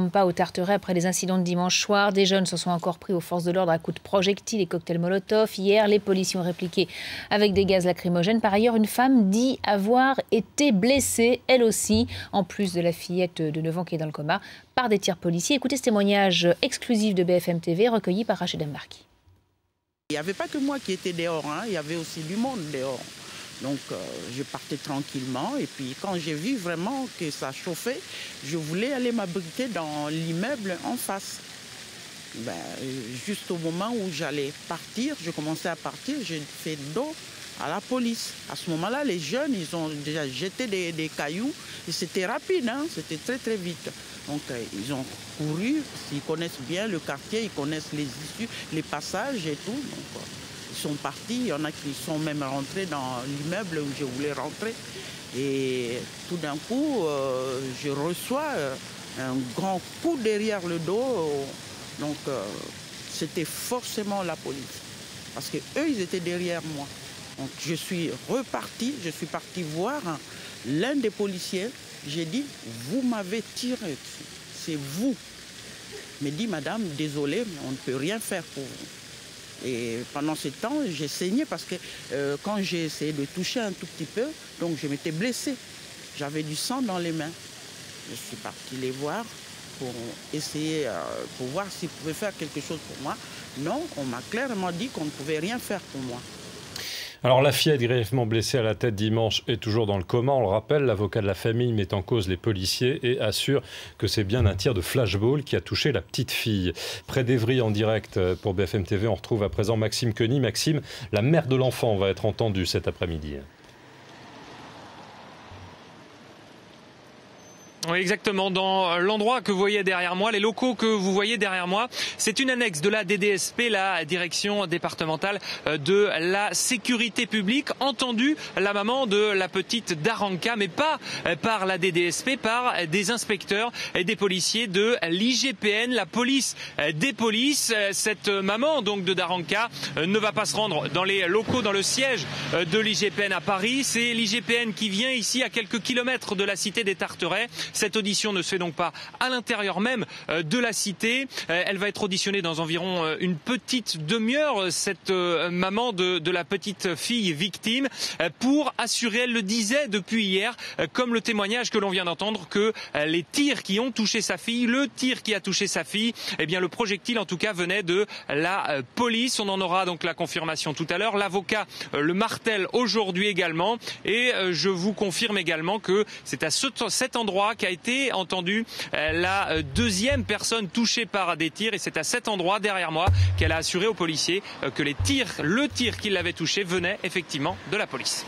dorment pas au Tarteret après les incidents de dimanche soir. Des jeunes se sont encore pris aux forces de l'ordre à coups de projectiles et cocktails Molotov. Hier, les policiers ont répliqué avec des gaz lacrymogènes. Par ailleurs, une femme dit avoir été blessée, elle aussi, en plus de la fillette de 9 ans qui est dans le coma, par des tirs policiers. Écoutez ce témoignage exclusif de BFM TV recueilli par Rachida Mbarki. Il n'y avait pas que moi qui étais dehors, il y avait aussi du monde dehors. Donc je partais tranquillement et puis quand j'ai vu vraiment que ça chauffait, je voulais aller m'abriter dans l'immeuble en face. Juste au moment où j'allais partir, je commençais à partir, j'ai fait dos à la police. À ce moment-là, les jeunes, ils ont déjà jeté des cailloux et c'était rapide, c'était très très vite. Donc ils ont couru, ils connaissent bien le quartier, ils connaissent les issues, les passages et tout. Donc, ils sont partis, il y en a qui sont même rentrés dans l'immeuble où je voulais rentrer. Et tout d'un coup, je reçois un grand coup derrière le dos. Donc c'était forcément la police. Parce qu'eux, ils étaient derrière moi. Donc je suis reparti, je suis parti voir l'un des policiers. J'ai dit, vous m'avez tiré dessus, c'est vous. Il m'a dit, madame, désolé, mais on ne peut rien faire pour vous. Et pendant ce temps, j'ai saigné parce que quand j'ai essayé de toucher un tout petit peu, donc je m'étais blessé. J'avais du sang dans les mains. Je suis parti les voir pour essayer, pour voir s'ils pouvaient faire quelque chose pour moi. Non, on m'a clairement dit qu'on ne pouvait rien faire pour moi. Alors la fillette grièvement blessée à la tête dimanche est toujours dans le coma. On le rappelle, l'avocat de la famille met en cause les policiers et assure que c'est bien un tir de flashball qui a touché la petite fille. Près d'Evry, en direct pour BFM TV, on retrouve à présent Maxime Queny. Maxime, la mère de l'enfant va être entendue cet après-midi. Oui, exactement. Dans l'endroit que vous voyez derrière moi, les locaux que vous voyez derrière moi, c'est une annexe de la DDSP, la direction départementale de la sécurité publique. Entendu la maman de la petite Daranka, mais pas par la DDSP, par des inspecteurs et des policiers de l'IGPN, la police des polices. Cette maman donc de Daranka ne va pas se rendre dans les locaux, dans le siège de l'IGPN à Paris. C'est l'IGPN qui vient ici à quelques kilomètres de la cité des Tarterets. Cette audition ne se fait donc pas à l'intérieur même de la cité. Elle va être auditionnée dans environ une petite demi-heure, cette maman de la petite fille victime, pour assurer, elle le disait depuis hier, comme le témoignage que l'on vient d'entendre, que les tirs qui ont touché sa fille, le tir qui a touché sa fille, eh bien le projectile en tout cas venait de la police. On en aura donc la confirmation tout à l'heure. L'avocat le martèle aujourd'hui également et je vous confirme également que c'est à cet endroit qu'a été entendue la deuxième personne touchée par des tirs et c'est à cet endroit derrière moi qu'elle a assuré aux policiers que le tir qui l'avait touché venait effectivement de la police.